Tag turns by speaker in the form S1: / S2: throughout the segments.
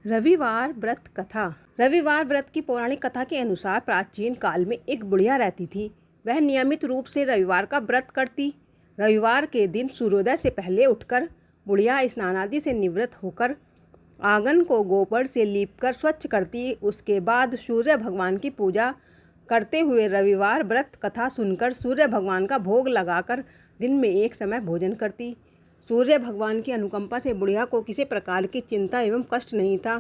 S1: रविवार व्रत कथा। रविवार व्रत की पौराणिक कथा के अनुसार प्राचीन काल में एक बुढ़िया रहती थी। वह नियमित रूप से रविवार का व्रत करती। रविवार के दिन सूर्योदय से पहले उठकर बुढ़िया स्नान आदि से निवृत्त होकर आंगन को गोबर से लीपकर स्वच्छ करती। उसके बाद सूर्य भगवान की पूजा करते हुए रविवार व्रत कथा सुनकर सूर्य भगवान का भोग लगाकर दिन में एक समय भोजन करती। सूर्य भगवान की अनुकंपा से बुढ़िया को किसी प्रकार की चिंता एवं कष्ट नहीं था।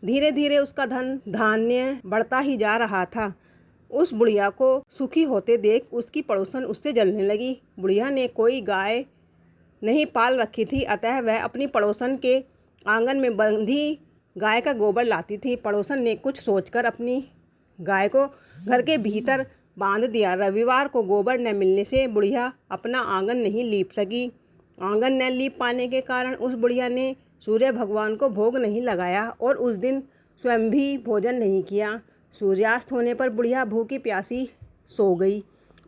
S1: धीरे धीरे उसका धन धान्य बढ़ता ही जा रहा था। उस बुढ़िया को सुखी होते देख उसकी पड़ोसन उससे जलने लगी। बुढ़िया ने कोई गाय नहीं पाल रखी थी, अतः वह अपनी पड़ोसन के आंगन में बंधी गाय का गोबर लाती थी। पड़ोसन ने कुछ सोचकर अपनी गाय को घर के भीतर बांध दिया। रविवार को गोबर न मिलने से बुढ़िया अपना आंगन नहीं लीप सकी। आंगन न लीप पाने के कारण उस बुढ़िया ने सूर्य भगवान को भोग नहीं लगाया और उस दिन स्वयं भी भोजन नहीं किया। सूर्यास्त होने पर बुढ़िया भूखी प्यासी सो गई।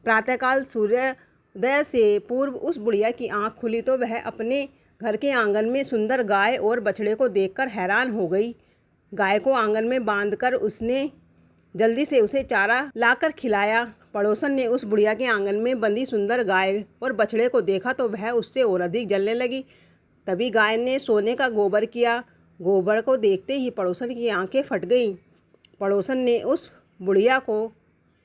S1: प्रातःकाल सूर्योदय से पूर्व उस बुढ़िया की आंख खुली तो वह अपने घर के आंगन में सुंदर गाय और बछड़े को देखकर हैरान हो गई। गाय को आंगन में बांधकर उसने जल्दी से उसे चारा लाकर खिलाया। पड़ोसन ने उस बुढ़िया के आंगन में बंधी सुंदर गाय और बछड़े को देखा तो वह उससे और अधिक जलने लगी। तभी गाय ने सोने का गोबर किया। गोबर को देखते ही पड़ोसन की आंखें फट गईं। पड़ोसन ने उस बुढ़िया को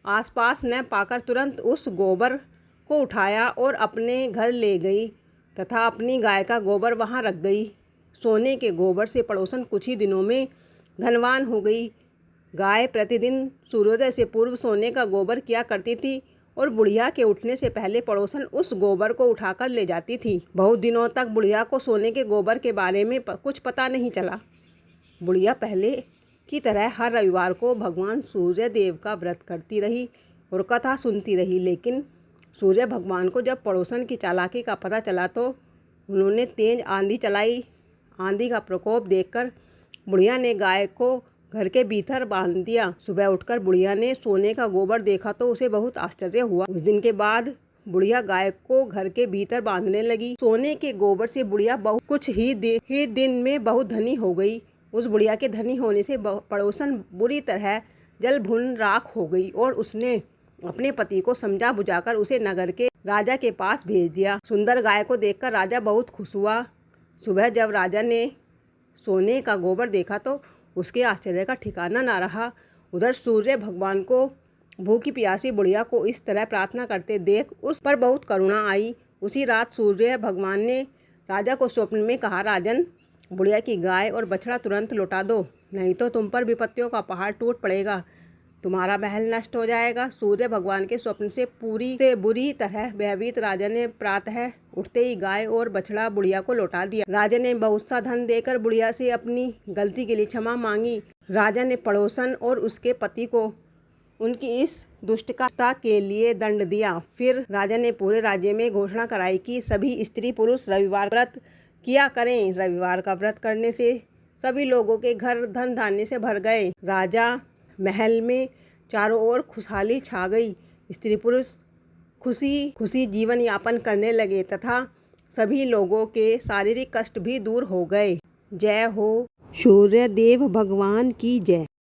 S1: आसपास न पाकर तुरंत उस गोबर को उठाया और अपने घर ले गई तथा अपनी गाय का गोबर वहां रख गई। सोने के गोबर से पड़ोसन कुछ ही दिनों में धनवान हो गई। गाय प्रतिदिन सूर्योदय से पूर्व सोने का गोबर किया करती थी और बुढ़िया के उठने से पहले पड़ोसन उस गोबर को उठाकर ले जाती थी। बहुत दिनों तक बुढ़िया को सोने के गोबर के बारे में कुछ पता नहीं चला। बुढ़िया पहले की तरह हर रविवार को भगवान सूर्य देव का व्रत करती रही और कथा सुनती रही। लेकिन सूर्य भगवान को जब पड़ोसन की चालाकी का पता चला तो उन्होंने तेज आंधी चलाई। आंधी का प्रकोप देखकर बुढ़िया ने गाय को घर के भीतर बांध दिया। सुबह उठकर बुढ़िया ने सोने का गोबर देखा तो उसे बहुत आश्चर्य हुआ। उस दिन के बाद बुढ़िया गाय को घर के भीतर बांधने लगी। सोने के गोबर से बुढ़िया बहुत कुछ ही दिन में बहुत धनी हो गई। उस बुढ़िया के धनी होने से पड़ोसन बुरी तरह जल भुन राख हो गई और उसने अपने पति को समझा बुझाकर उसे नगर के राजा के पास भेज दिया। सुंदर गाय को देखकर राजा बहुत खुश हुआ। सुबह जब राजा ने सोने का गोबर देखा तो उसके आश्चर्य का ठिकाना ना रहा। उधर सूर्य भगवान को भूखी प्यासी बुढ़िया को इस तरह प्रार्थना करते देख उस पर बहुत करुणा आई। उसी रात सूर्य भगवान ने राजा को स्वप्न में कहा, राजन, बुढ़िया की गाय और बछड़ा तुरंत लौटा दो, नहीं तो तुम पर विपत्तियों का पहाड़ टूट पड़ेगा, तुम्हारा महल नष्ट हो जाएगा। सूर्य भगवान के स्वप्न से बुरी तरह भयभीत राजा ने प्रातः उठते ही गाय और बछड़ा बुढ़िया को लौटा दिया। राजा ने बहुत सा धन देकर बुढ़िया से अपनी गलती के लिए क्षमा मांगी। राजा ने पड़ोसन और उसके पति को उनकी इस दुष्टता के लिए दंड दिया। फिर राजा ने पूरे राज्य में घोषणा कराई कि सभी स्त्री पुरुष रविवार व्रत किया करें। रविवार का व्रत करने से सभी लोगों के घर धन धान्य से भर गए। राजा महल में चारों ओर खुशहाली छा गई। स्त्री पुरुष खुशी खुशी जीवन यापन करने लगे तथा सभी लोगों के शारीरिक कष्ट भी दूर हो गए। जय हो सूर्य देव भगवान की जय।